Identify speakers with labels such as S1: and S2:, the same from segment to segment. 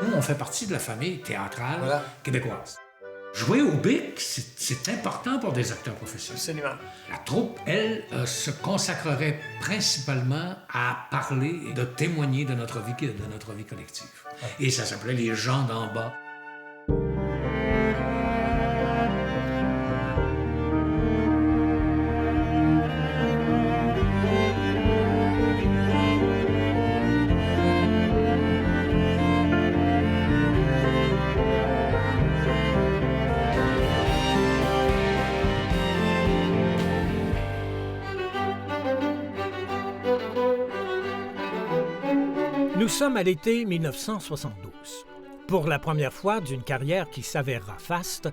S1: Nous, on fait partie de la famille théâtrale
S2: Voilà.
S1: québécoise. Jouer au BIC, c'est important pour des acteurs professionnels.
S2: Absolument.
S1: La troupe, elle, se consacrerait principalement à parler et de témoigner de notre vie collective. Ouais. Et ça s'appelait Les gens d'en bas.
S3: Nous sommes à l'été 1972. Pour la première fois d'une carrière qui s'avérera faste,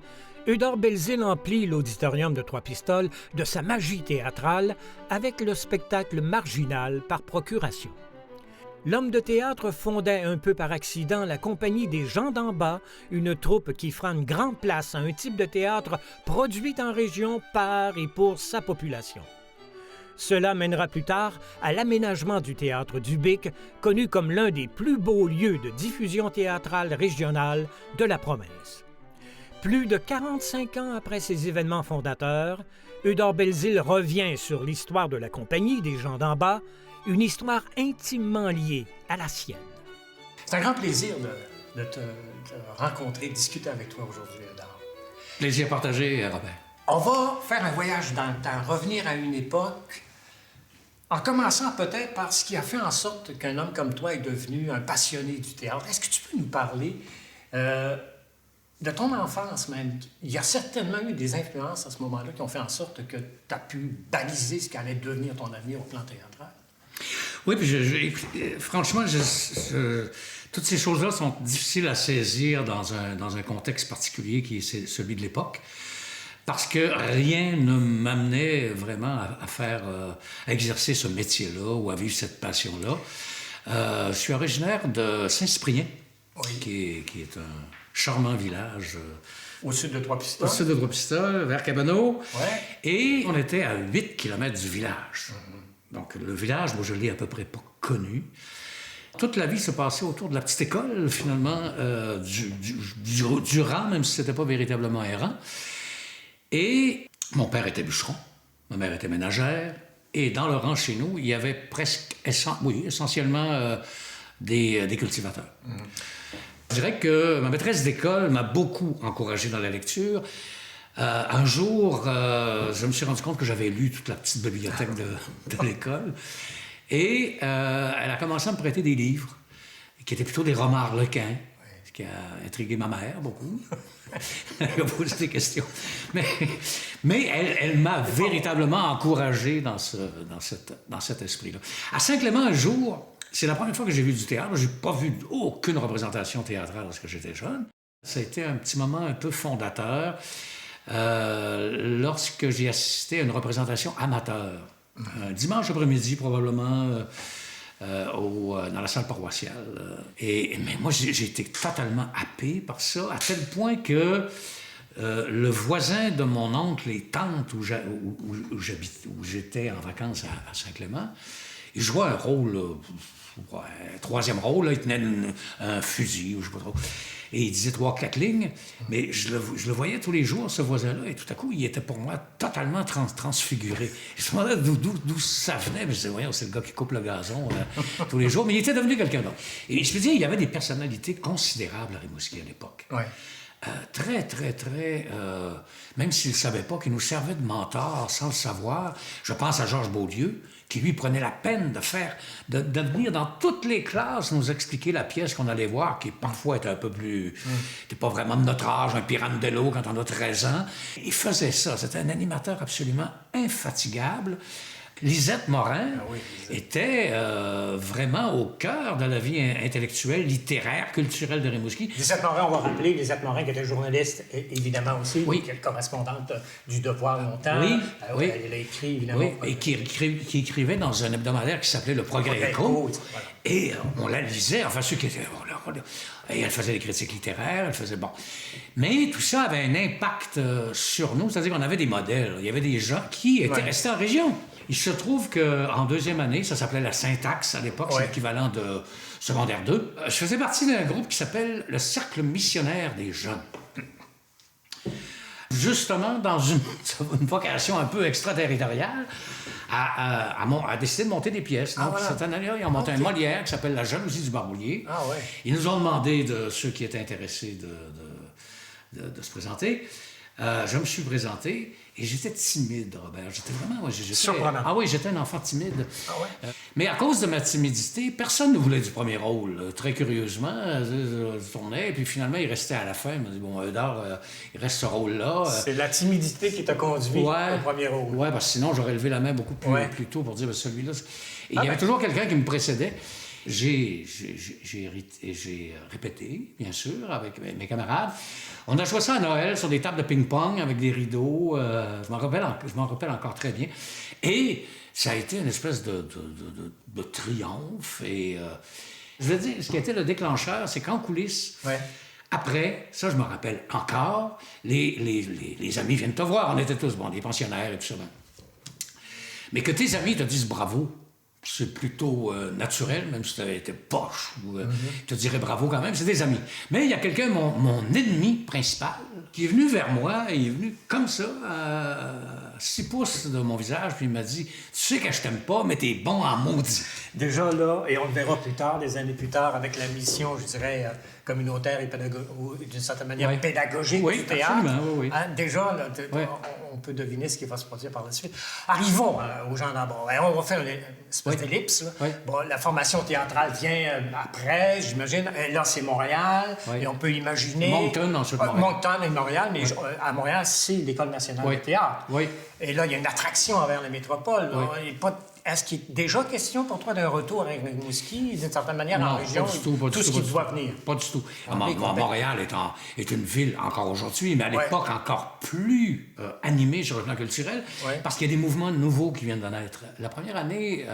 S3: Eudore Belzile emplit l'auditorium de Trois-Pistoles de sa magie théâtrale avec le spectacle Marginal par procuration. L'homme de théâtre fondait un peu par accident la compagnie des gens d'en bas, une troupe qui fera une grande place à un type de théâtre produit en région par et pour sa population. Cela mènera plus tard à l'aménagement du théâtre du Bic, connu comme l'un des plus beaux lieux de diffusion théâtrale régionale de la province. Plus de 45 ans après ces événements fondateurs, Eudore Belzile revient sur l'histoire de la compagnie des gens d'en bas, une histoire intimement liée à la sienne.
S2: C'est un grand plaisir de te rencontrer, de discuter avec toi aujourd'hui, Eudore.
S1: Plaisir partagé, Robert.
S2: On va faire un voyage dans le temps, revenir à une époque, en commençant peut-être par ce qui a fait en sorte qu'un homme comme toi est devenu un passionné du théâtre. Est-ce que tu peux nous parler de ton enfance même? Il y a certainement eu des influences à ce moment-là qui ont fait en sorte que tu as pu baliser ce qui allait devenir ton avenir au plan théâtral.
S1: Oui, puis franchement, toutes ces choses-là sont difficiles à saisir dans un contexte particulier qui est celui de l'époque. Parce que rien ne m'amenait vraiment à exercer ce métier-là ou à vivre cette passion-là. Je suis originaire de Saint-Cyprien, oui, qui est un charmant village.
S2: Au sud de Trois-Pistoles.
S1: Au sud de Trois-Pistoles, vers Cabano.
S2: Ouais.
S1: Et on était à 8 km du village. Donc le village, moi, je l'ai à peu près pas connu. Toute la vie se passait autour de la petite école, finalement, du rang, même si c'était pas véritablement errant. Et mon père était bûcheron, ma mère était ménagère, et dans le rang chez nous, il y avait essentiellement des cultivateurs. Je dirais que ma maîtresse d'école m'a beaucoup encouragé dans la lecture. Un jour, je me suis rendu compte que j'avais lu toute la petite bibliothèque de l'école, et elle a commencé à me prêter des livres, qui étaient plutôt des romans harlequins, ce qui a intrigué ma mère beaucoup. Elle a posé des questions. Mais elle m'a véritablement encouragé dans cet esprit-là. À Saint-Clément, un jour, c'est la première fois que j'ai vu du théâtre. Je n'ai pas vu aucune représentation théâtrale lorsque j'étais jeune. Ça a été un petit moment un peu fondateur lorsque j'ai assisté à une représentation amateur. Un dimanche après-midi, probablement... dans la salle paroissiale. Mais moi, j'ai été totalement happé par ça, à tel point que le voisin de mon oncle et tante où j'étais en vacances à Saint-Clément, il jouait un rôle, troisième rôle, là, il tenait un fusil, ou je ne sais pas trop. Et il disait 3-4 lignes, mais je le voyais tous les jours, ce voisin-là, et tout à coup, il était pour moi totalement transfiguré. Je me demandais d'où ça venait, mais je disais, voyons, c'est le gars qui coupe le gazon tous les jours, mais il était devenu quelqu'un d'autre. Et je peux dire, il y avait des personnalités considérables à Rimouski à l'époque. Ouais. Très, même s'il ne savait pas, qui nous servait de mentor sans le savoir. Je pense à Georges Beaulieu, qui lui prenait la peine de venir dans toutes les classes nous expliquer la pièce qu'on allait voir, qui parfois était un peu plus... C'était pas vraiment de notre âge, un Pirandello quand on a 13 ans. Il faisait ça. C'était un animateur absolument infatigable. Lisette Morin
S2: Ah oui, Lisette.
S1: était vraiment au cœur de la vie intellectuelle, littéraire, culturelle de Rimouski.
S2: Lisette Morin, on va rappeler, Lisette Morin qui était journaliste, évidemment aussi,
S1: Oui.
S2: qui est correspondante du Devoir longtemps.
S1: Oui, oui.
S2: Elle a écrit, évidemment.
S1: Oui, et qui écrivait dans un hebdomadaire qui s'appelait Le Progrès Écho.
S2: Voilà.
S1: Et on la lisait, enfin ceux qui étaient... Et elle faisait des critiques littéraires, elle faisait... Bon. Mais tout ça avait un impact sur nous, c'est-à-dire qu'on avait des modèles. Il y avait des gens qui étaient restés en région. Il se trouve qu'en deuxième année, ça s'appelait la syntaxe à l'époque, c'est l'équivalent de secondaire 2. Je faisais partie d'un groupe qui s'appelle le Cercle missionnaire des jeunes. Justement, dans une vocation un peu extraterritoriale, à décider de monter des pièces. Donc, cette année-là, ils ont monté un Molière qui s'appelle La jalousie du barbouillé.
S2: Ah, ouais.
S1: Ils nous ont demandé, de ceux qui étaient intéressés, de se présenter. Je me suis présenté et j'étais timide, Robert. J'étais vraiment...
S2: Surprenant.
S1: Ah oui, j'étais un enfant timide.
S2: Ah ouais?
S1: Mais à cause de ma timidité, personne ne voulait du premier rôle. Très curieusement, je tournais, et puis finalement, il restait à la fin. Il m'a dit, bon, Eudard, il reste ce rôle-là.
S2: C'est la timidité qui t'a conduit au premier rôle.
S1: Oui, parce que sinon, j'aurais levé la main beaucoup plus tôt pour dire, celui-là... Et il y avait toujours quelqu'un qui me précédait. J'ai répété, bien sûr, avec mes camarades. On a joué ça à Noël sur des tables de ping-pong avec des rideaux. Je m'en rappelle encore très bien. Et ça a été une espèce de triomphe. Et je veux dire, ce qui a été le déclencheur, c'est qu'en coulisses, après, ça je me rappelle encore, les amis viennent te voir. On était tous, des pensionnaires et tout ça. Mais que tes amis te disent bravo. C'est plutôt naturel, même si tu avais été poche, ou je te dirais bravo quand même, c'est des amis. Mais il y a quelqu'un, mon ennemi principal, qui est venu vers moi, et il est venu comme ça, à 6 pouces de mon visage, puis il m'a dit, tu sais que je t'aime pas, mais t'es bon en maudit.
S2: Déjà là, et on le verra plus tard, des années plus tard, avec la mission, je dirais, communautaire et d'une certaine manière pédagogique du théâtre.
S1: Oui.
S2: Hein, déjà, là, on peut deviner ce qui va se produire par la suite. Arrivons aux gens d'abord. On va faire une espèce d'ellipse. Bon, la formation théâtrale vient après, j'imagine. Là, c'est Montréal. Et on peut imaginer...
S1: Moncton, ensuite Montréal.
S2: Moncton et Montréal, mais à Montréal, c'est l'École nationale de théâtre. Et là, il y a une attraction envers la métropole. Est-ce qu'il est déjà question pour toi d'un retour à Rimouski, d'une certaine manière, en région, tout ce qui doit venir?
S1: Pas du tout. Montréal est une ville, encore aujourd'hui, mais à l'époque encore plus animée sur le plan culturel, parce qu'il y a des mouvements nouveaux qui viennent de naître. La première année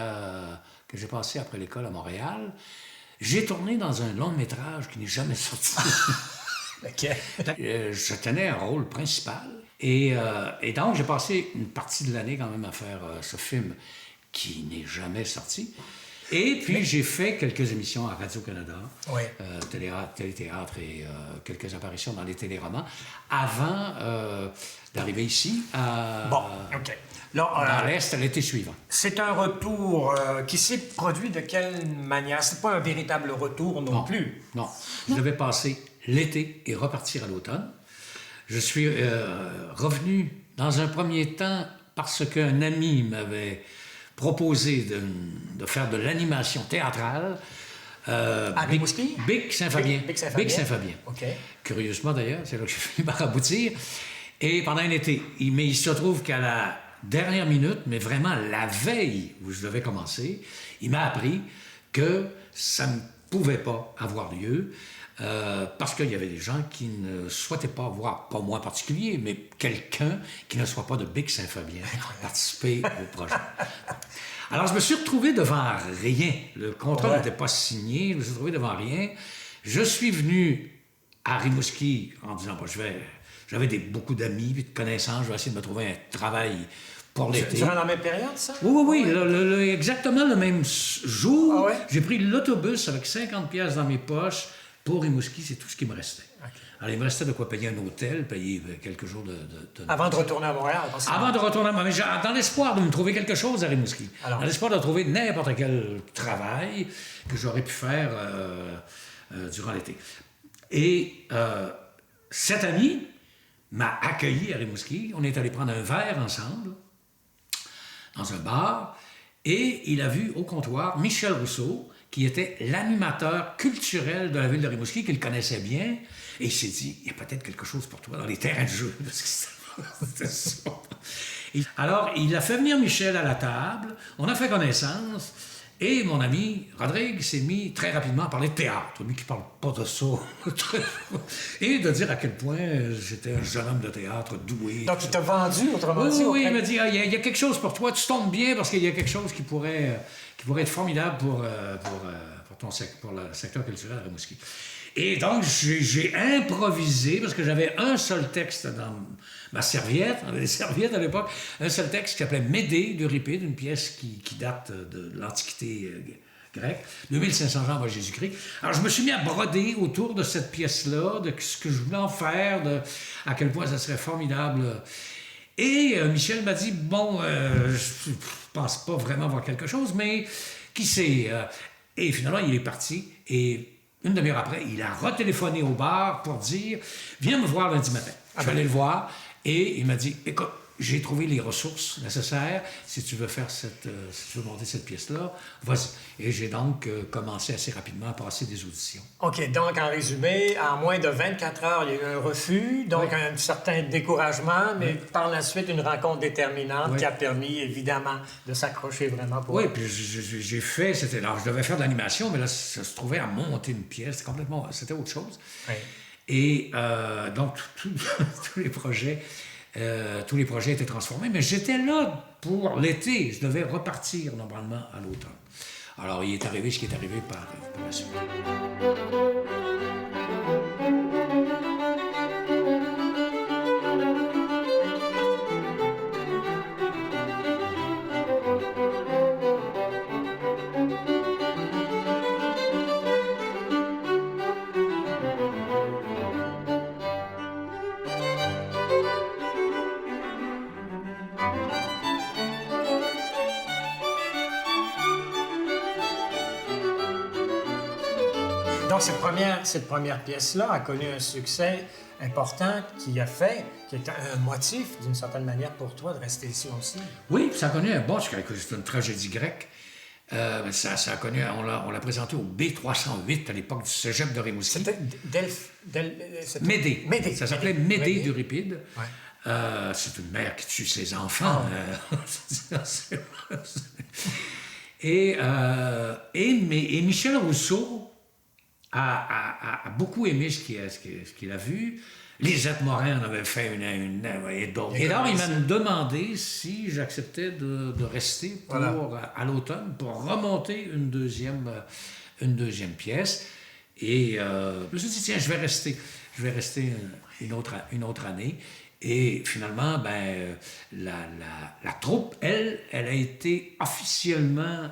S1: que j'ai passée après l'école à Montréal, j'ai tourné dans un long métrage qui n'est jamais sorti. Je tenais un rôle principal. Et donc, j'ai passé une partie de l'année quand même à faire ce film qui n'est jamais sorti. Et puis, j'ai fait quelques émissions à Radio-Canada, téléthéâtre et quelques apparitions dans les téléromans, avant d'arriver ici, dans l'Est, l'été suivant.
S2: C'est un retour qui s'est produit de quelle manière? C'est pas un véritable retour non plus.
S1: Non. Je devais passer l'été et repartir à l'automne. Je suis revenu dans un premier temps parce qu'un ami m'avait proposé de faire de l'animation théâtrale.
S2: À Rimouski?
S1: Bic Saint-Fabien.
S2: Bic Saint-Fabien.
S1: OK. Curieusement, d'ailleurs, c'est là que j'ai fini par aboutir. Et pendant un été. Mais il se trouve qu'à la dernière minute, mais vraiment la veille où je devais commencer, il m'a appris que ça ne pouvait pas avoir lieu. Parce qu'il y avait des gens qui ne souhaitaient pas voir, pas moi en particulier, mais quelqu'un qui ne soit pas de Bic Saint-Fabien participer au projet. Alors, je me suis retrouvé devant rien. Le contrat n'était pas signé, je me suis retrouvé devant rien. Je suis venu à Rimouski en disant, j'avais beaucoup d'amis et de connaissances, je vais essayer de me trouver un travail pour l'été.
S2: Durant la même période, ça?
S1: Oui. Exactement le même jour. J'ai pris l'autobus avec 50 pièces dans mes poches. Pour Rimouski, c'est tout ce qui me restait. Alors, il me restait de quoi payer un hôtel, payer quelques jours de...
S2: Avant de retourner à Montréal?
S1: Avant de retourner à Montréal, mais dans l'espoir de me trouver quelque chose à Rimouski. Dans l'espoir de trouver n'importe quel travail que j'aurais pu faire durant l'été. Et cet ami m'a accueilli à Rimouski. On est allé prendre un verre ensemble, dans un bar, et il a vu au comptoir Michel Rousseau, qui était l'animateur culturel de la ville de Rimouski, qu'il connaissait bien, et il s'est dit, il y a peut-être quelque chose pour toi dans les terrains de jeu. Alors, il a fait venir Michel à la table, on a fait connaissance, et mon ami Rodrigue s'est mis très rapidement à parler de théâtre, lui qui parle pas de ça, et de dire à quel point j'étais un jeune homme de théâtre doué.
S2: Donc, il t'a vendu, autrement dit.
S1: Oui, il m'a dit, il y a quelque chose pour toi, tu tombes bien parce qu'il y a quelque chose qui pourrait être formidable pour le secteur culturel à Rimouski. Et donc, j'ai improvisé, parce que j'avais un seul texte dans ma serviette, on avait des serviettes à l'époque, un seul texte qui s'appelait Médée d'Euripide, une pièce qui date de l'Antiquité grecque, 2500 ans avant Jésus-Christ. Alors, je me suis mis à broder autour de cette pièce-là, de ce que je voulais en faire, à quel point ça serait formidable. Et Michel m'a dit, bon, je pense pas vraiment voir quelque chose, mais qui sait? Et finalement, il est parti, et une demi-heure après, il a retéléphoné au bar pour dire « Viens me voir lundi matin. » Je suis allé le voir et il m'a dit « Écoute, j'ai trouvé les ressources nécessaires. Si tu veux si tu veux monter cette pièce-là, vas-y. » Et j'ai donc commencé assez rapidement à passer des auditions.
S2: OK, donc en résumé, en moins de 24 heures, il y a eu un refus, donc un certain découragement, mais par la suite, une rencontre déterminante qui a permis, évidemment, de s'accrocher vraiment pour...
S1: Oui, puis j'ai fait... Alors, je devais faire de l'animation, mais là, ça se trouvait à monter une pièce. C'était autre chose. Oui. Et donc, tous les projets étaient transformés, mais j'étais là pour l'été. Je devais repartir normalement à l'automne. Alors, il est arrivé ce qui est arrivé par la suite.
S2: Donc, cette première pièce-là a connu un succès important qui est un motif, d'une certaine manière, pour toi de rester ici aussi.
S1: Oui, ça a connu un bon succès. C'est une tragédie grecque. Ça a connu, on l'a présenté au B308 à l'époque du cégep de Rimouski.
S2: C'était
S1: Médée. Ça s'appelait Médée d'Euripide.
S2: Ouais.
S1: C'est une mère qui tue ses enfants. Et Michel Rousseau a beaucoup aimé ce qu'il a vu. Lisette Morin en avait fait une et d'autres. Et alors, il m'a demandé si j'acceptais de rester à l'automne pour remonter une deuxième pièce. Et je me suis dit, tiens, je vais rester une autre année. Et finalement, la troupe, elle a été officiellement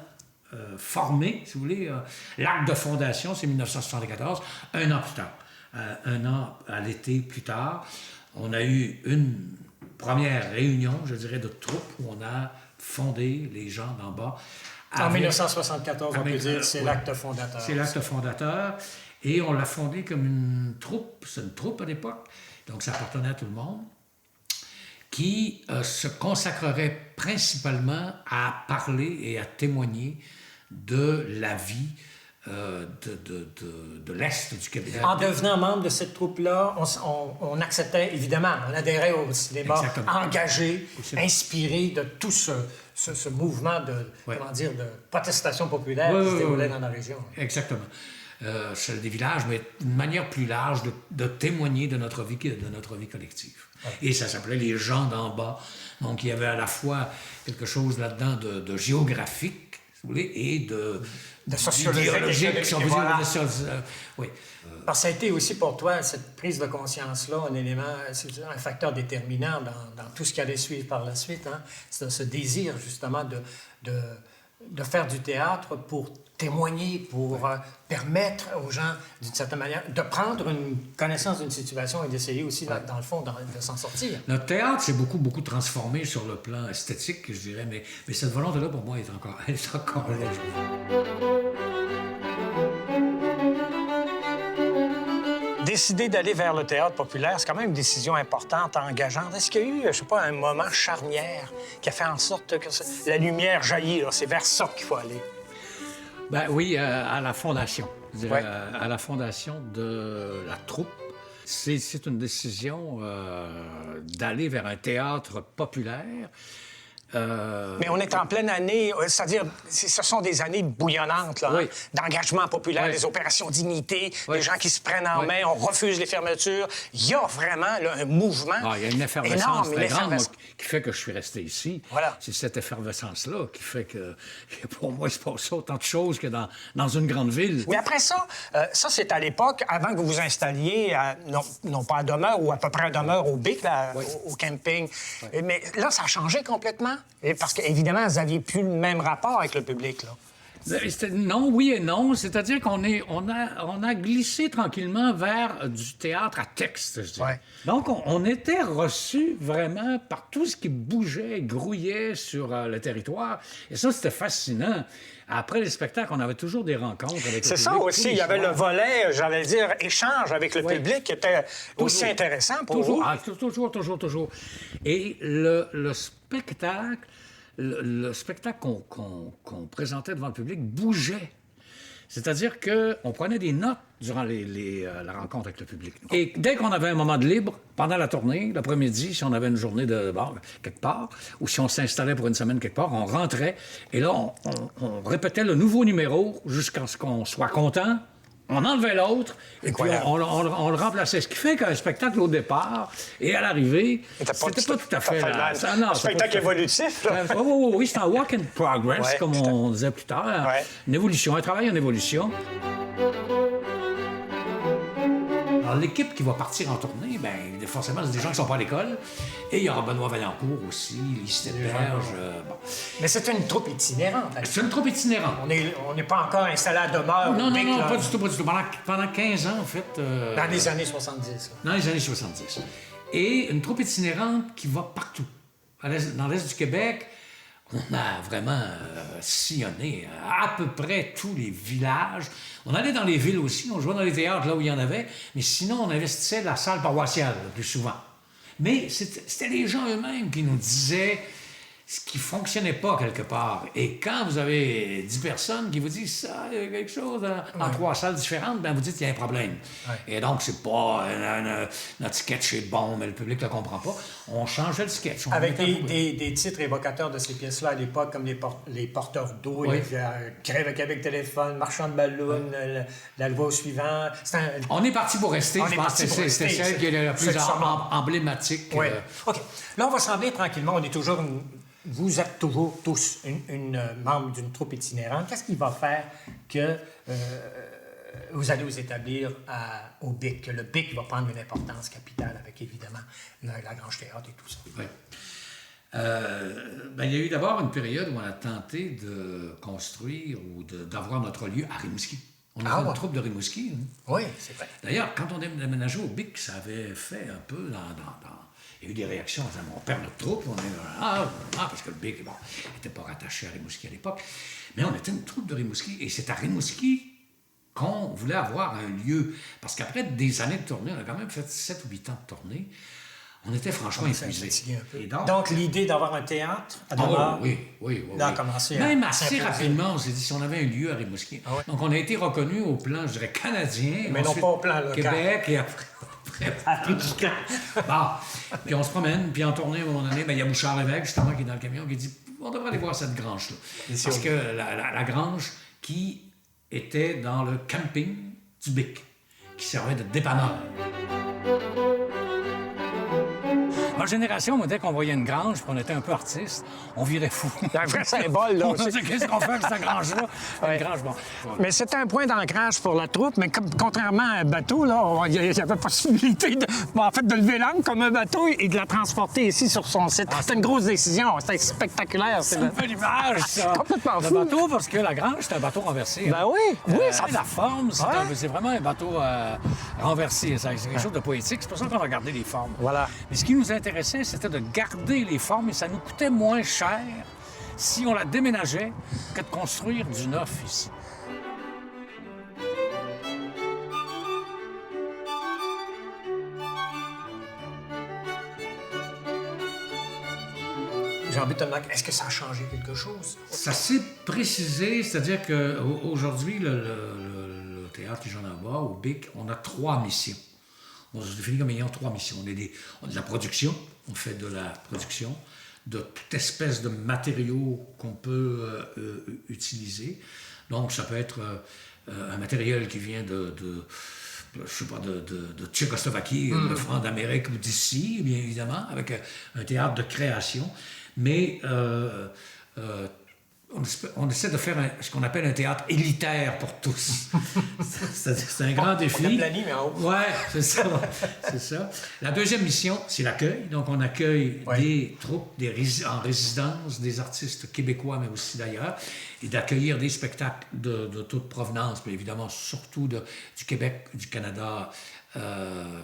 S1: formée, si vous voulez. L'acte de fondation, c'est 1974, un an plus tard. Un an à l'été plus tard, on a eu une première réunion, je dirais, de troupe où on a fondé les gens d'en bas.
S2: En 1974, on peut dire, c'est l'acte fondateur.
S1: C'est l'acte fondateur. Et on l'a fondé comme une troupe, c'est une troupe à l'époque, donc ça appartenait à tout le monde, qui se consacrerait principalement à parler et à témoigner de la vie de l'Est du Québec.
S2: En devenant membre de cette troupe-là, on acceptait, évidemment, on adhérait au cinéma engagé, inspiré de tout ce mouvement de protestation populaire qui se déroulait dans la région.
S1: Exactement. Celle des villages, mais d'une manière plus large, de témoigner de notre vie collective. Ouais. Et ça s'appelait les gens d'en bas. Donc, il y avait à la fois quelque chose là-dedans de géographique, si vous voulez, et de
S2: sociologique,
S1: si on veut dire. Oui.
S2: Parce que ça a été aussi pour toi, cette prise de conscience-là, un élément, c'est un facteur déterminant dans tout ce qui allait suivre par la suite. Hein? C'est ce désir, justement, de faire du théâtre pour témoigner, pour permettre aux gens, d'une certaine manière, de prendre une connaissance d'une situation et d'essayer aussi, dans le fond, de s'en sortir.
S1: Notre théâtre s'est beaucoup transformé sur le plan esthétique, je dirais, mais cette volonté-là, pour moi, elle est encore là.
S2: Décider d'aller vers le théâtre populaire, c'est quand même une décision importante, engageante. Est-ce qu'il y a eu, je sais pas, un moment charnière qui a fait en sorte que la lumière jaillit, là, c'est vers ça qu'il faut aller?
S1: Ben oui, à la fondation. Je dirais, à la fondation de la troupe. C'est une décision d'aller vers un théâtre populaire.
S3: Mais on est en pleine année, c'est-à-dire, ce sont des années bouillonnantes, là,
S1: Oui.
S3: d'engagement populaire,
S1: Oui.
S3: des opérations dignité,
S1: Oui.
S3: des gens qui se prennent en
S1: Oui.
S3: main, on refuse les fermetures. Il y a vraiment là, un mouvement
S1: Il y a une effervescence
S3: énorme,
S1: très grande moi, qui fait que je suis resté ici.
S3: Voilà.
S1: C'est cette effervescence-là qui fait que pour moi, il se passe autant de choses que dans une grande ville.
S3: Mais après ça, c'est à l'époque, avant que vous vous installiez, non pas à demeure ou à peu près à demeure au BIC, là, au camping. Mais là, ça a changé complètement. Et parce qu'évidemment, vous n'aviez plus le même rapport avec le public, là.
S1: Non, oui et non. C'est-à-dire on a glissé tranquillement vers du théâtre à texte, je dirais.
S3: Ouais.
S1: Donc, on était reçus vraiment par tout ce qui bougeait, grouillait sur le territoire. Et ça, c'était fascinant. Après les spectacles, on avait toujours des rencontres avec le public.
S3: C'est ça
S1: tous
S3: aussi.
S1: les
S3: Il y avait
S1: soirs.
S3: le volet, j'allais dire, échange avec le public qui était aussi intéressant pour
S1: Toujours.
S3: vous.
S1: Ah, toujours. Et le spectacle, le spectacle qu'on présentait devant le public bougeait. C'est-à-dire qu'on prenait des notes durant la rencontre avec le public. Et dès qu'on avait un moment de libre, pendant la tournée, l'après-midi, si on avait une journée de bar quelque part, ou si on s'installait pour une semaine quelque part, on rentrait, et là, on répétait le nouveau numéro jusqu'à ce qu'on soit content. On enlevait l'autre, et puis on le remplaçait. Ce qui fait qu'un spectacle au départ et à l'arrivée, c'était pas tout à fait...
S3: Un spectacle évolutif, là.
S1: Oui, c'est un walk in progress,
S3: Ouais,
S1: comme on disait plus tard.
S3: Ouais.
S1: Une évolution, un travail en évolution. Alors, l'équipe qui va partir en tournée, bien, forcément, c'est des gens qui ne sont pas à l'école. Et il y aura Benoît Vaillancourt aussi, Lise Tetberge. Bon.
S2: Mais c'était une troupe itinérante.
S1: C'est une troupe itinérante.
S2: On n'est pas encore installé à demeure.
S1: Non,
S2: au BIC, là,
S1: pas du tout. Pendant 15 ans, en fait...
S2: Dans les années 70. là.
S1: Dans les années 70. Et une troupe itinérante qui va partout. Dans l'Est du Québec, on a vraiment sillonné à peu près tous les villages. On allait dans les villes aussi, on jouait dans les théâtres là où il y en avait, mais sinon, on investissait la salle paroissiale le plus souvent. Mais c'était les gens eux-mêmes qui nous disaient ce qui ne fonctionnait pas quelque part. Et quand vous avez 10 personnes qui vous disent ça, il y a quelque chose en 3 salles différentes, bien vous dites qu'il y a un problème. Ouais. Et donc, c'est pas notre sketch est bon, mais le public ne le comprend pas. On changeait le sketch.
S2: Avec des titres évocateurs de ces pièces-là à l'époque, comme les porteurs d'eau,
S1: oui.
S2: Crève à Québec téléphone, Marchand de ballon, la loi au suivant.
S1: On est parti pour rester, je pense. C'était celle qui est la plus emblématique.
S2: Oui. OK. Là, on va s'en venir tranquillement. On est toujours... Vous êtes toujours tous une membre d'une troupe itinérante. Qu'est-ce qui va faire que vous allez vous établir au BIC, que le BIC va prendre une importance capitale avec, évidemment, la Grange Théâtre et tout ça?
S1: Oui. Il y a eu d'abord une période où on a tenté de construire ou d'avoir notre lieu à Rimouski. On avait une troupe de Rimouski. Hein.
S2: Oui, c'est vrai.
S1: D'ailleurs, quand on a déménagé au BIC, ça avait fait un peu il y a eu des réactions, on disait, on perd notre troupe, on est parce que le BIC, n'était pas rattaché à Rimouski à l'époque. Mais on était une troupe de Rimouski, et c'est à Rimouski qu'on voulait avoir un lieu. Parce qu'après des années de tournée, on a quand même fait 7 ou 8 ans de tournée, on était franchement épuisés.
S2: Donc, l'idée d'avoir un théâtre à demeure...
S1: Oui.
S2: a commencé
S1: même assez rapidement, on s'est dit si on avait un lieu à Rimouski.
S2: Ah ouais.
S1: Donc, on a été reconnus au plan, je dirais, canadien.
S2: Mais non pas au plan local.
S1: Québec, et après... Bon, puis on se promène, puis en tournée, à un moment donné, il y a Bouchard Lévesque, justement, qui est dans le camion, qui dit on devrait aller voir cette grange-là. Parce que la grange qui était dans le camping du BIC, qui servait de dépanneur. Ma génération, dès qu'on voyait une grange, puis on était un peu artiste, on virait fou.
S3: C'est un vrai symbole, là.
S1: On se disait, qu'est-ce qu'on fait avec cette grange-là?
S3: Ouais.
S1: Une grange, bon.
S3: Mais c'était un point d'ancrage pour la troupe, mais contrairement à un bateau, là, il y avait possibilité de lever l'angle comme un bateau et de la transporter ici sur son site. C'était une grosse décision. C'était spectaculaire.
S1: C'est un peu l'image, ça.
S3: Complètement fou.
S1: Le bateau, parce que la grange, c'est un bateau renversé.
S3: Ben oui.
S1: Ça la forme, c'est vraiment un bateau renversé. C'est quelque chose de poétique. C'est pour ça qu'on a gardé les formes.
S3: Voilà.
S1: Mais ce qui nous intéressait, c'était de garder les formes et ça nous coûtait moins cher si on la déménageait que de construire du neuf ici.
S2: Jean-Baptiste Telmac, est-ce que ça a changé quelque chose?
S1: Ça s'est précisé, c'est-à-dire qu'aujourd'hui, le théâtre Jean Lambert, au BIC, on a 3 missions. on se définit comme ayant 3 missions. On a de la production, on fait de la production, de toute espèce de matériaux qu'on peut utiliser. Donc, ça peut être un matériel qui vient de Tchécoslovaquie, d'Amérique ou d'ici, bien évidemment, avec un théâtre de création. Mais on essaie de faire ce qu'on appelle un théâtre élitaire pour tous. C'est un grand défi.
S2: On aplani, mais en haut.
S1: Oui, c'est ça. La deuxième mission, c'est l'accueil. Donc, on accueille des troupes en résidence, des artistes québécois, mais aussi d'ailleurs, et d'accueillir des spectacles de toute provenance, mais évidemment, surtout du Québec, du Canada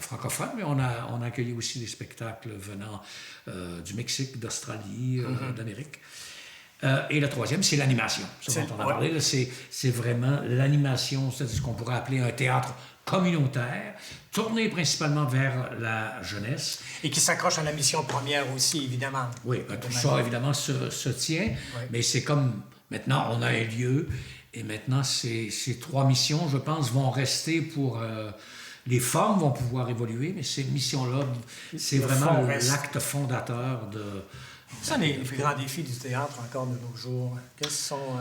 S1: francophone, mais on a accueilli aussi des spectacles venant du Mexique, d'Australie, d'Amérique. Et le troisième, c'est l'animation. Ce dont on a parlé, là, c'est vraiment l'animation, c'est ce qu'on pourrait appeler un théâtre communautaire, tourné principalement vers la jeunesse.
S2: Et qui s'accroche à la mission première aussi, évidemment.
S1: Oui, tout ça, évidemment, se tient, mais c'est comme, maintenant, on a un lieu, et maintenant, ces 3 missions, je pense, vont rester pour... les formes vont pouvoir évoluer, mais ces missions-là, c'est vraiment l'acte fondateur de...
S2: C'est les plus grands défis du théâtre encore de nos jours. Quels sont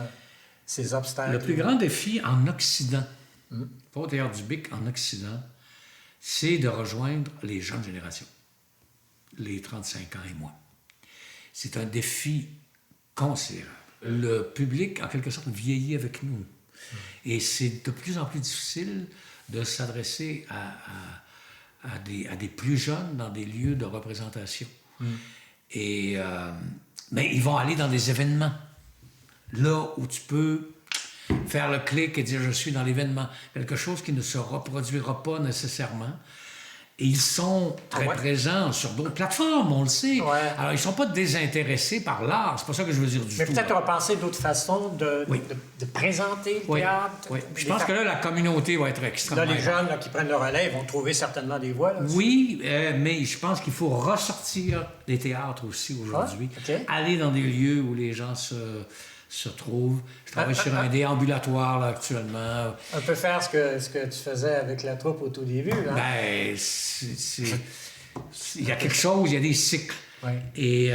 S2: ces obstacles?
S1: Le plus grand défi en Occident, pas au Théâtre du Bic, en Occident, c'est de rejoindre les jeunes générations, les 35 ans et moins. C'est un défi considérable. Le public, en quelque sorte, vieillit avec nous. Et c'est de plus en plus difficile de s'adresser à des plus jeunes dans des lieux de représentation. Mais ils vont aller dans des événements, là où tu peux faire le clic et dire « je suis dans l'événement », quelque chose qui ne se reproduira pas nécessairement. Et ils sont très présents sur d'autres plateformes, on le sait. Alors, ils ne sont pas désintéressés par l'art, c'est pas ça que je veux dire du tout.
S2: Mais peut-être repenser d'autres façons de présenter le théâtre.
S1: Oui. Je pense que là, la communauté va être extrêmement...
S2: Là, les jeunes qui prennent le relais vont trouver certainement des voies. Là,
S1: oui, mais je pense qu'il faut ressortir des théâtres aussi aujourd'hui. Aller dans des lieux où les gens se trouvent. Je travaille sur un déambulatoire là, actuellement.
S2: Un peu faire ce que tu faisais avec la troupe au tout début. Hein?
S1: Ben, il y a quelque chose, il y a des cycles. Et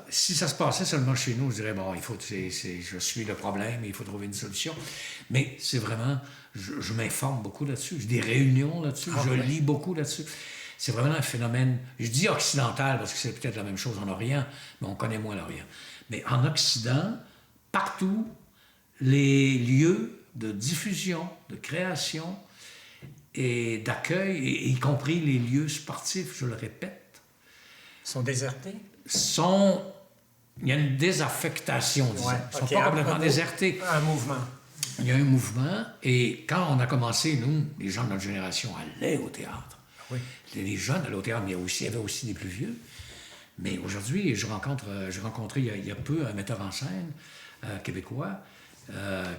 S1: si ça se passait seulement chez nous, je dirais, bon, je suis le problème, il faut trouver une solution. Mais c'est vraiment, je m'informe beaucoup là-dessus. J'ai des réunions là-dessus, je lis beaucoup là-dessus. C'est vraiment un phénomène, je dis occidental parce que c'est peut-être la même chose en Orient, mais on connaît moins l'Orient. Mais en Occident, partout, les lieux de diffusion, de création et d'accueil, y compris les lieux sportifs, je le répète,
S2: sont désertés?
S1: Il y a une désaffectation, disons. Ils ne sont pas complètement désertés.
S2: Un mouvement.
S1: Il y a un mouvement, et quand on a commencé, nous, les gens de notre génération allaient au théâtre. Les jeunes allaient au théâtre, mais il y avait aussi des plus vieux. Mais aujourd'hui, j'ai rencontré il y a peu un metteur en scène québécois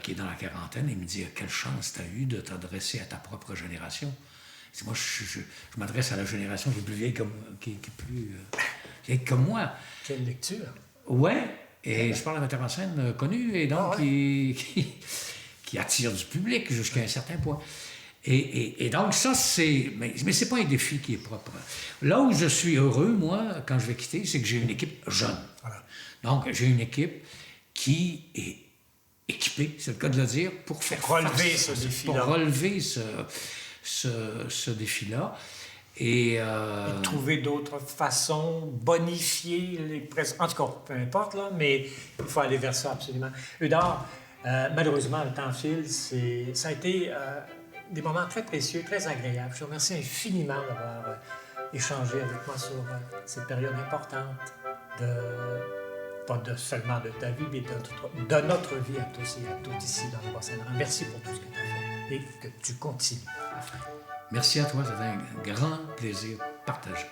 S1: qui est dans la quarantaine, et il me dit « Quelle chance tu as eu de t'adresser à ta propre génération. » Moi, je m'adresse à la génération qui est plus vieille qui est plus vieille que moi.
S2: Quelle lecture!
S1: Ouais, et je parle d'un metteur en scène connu, et donc qui attire du public jusqu'à un certain point. Et donc, ça, c'est... Mais c'est pas un défi qui est propre. Là où je suis heureux, moi, quand je vais quitter, c'est que j'ai une équipe jeune. Donc, j'ai une équipe qui est équipée, c'est le cas de le dire, pour faire
S2: relever ce défi-là.
S1: Pour relever ce défi-là. Et
S2: trouver d'autres façons, bonifier les présents. En tout cas, peu importe, là, mais il faut aller vers ça absolument. Eudard, malheureusement, le temps file. Ça a été des moments très précieux, très agréables. Je te remercie infiniment d'avoir échangé avec moi sur cette période importante pas seulement de ta vie, mais de notre vie à tous et à toutes ici dans le Bas-Saint-Laurent. Merci pour tout ce que tu as fait et que tu continues à faire.
S1: Merci à toi, c'était un grand plaisir partagé.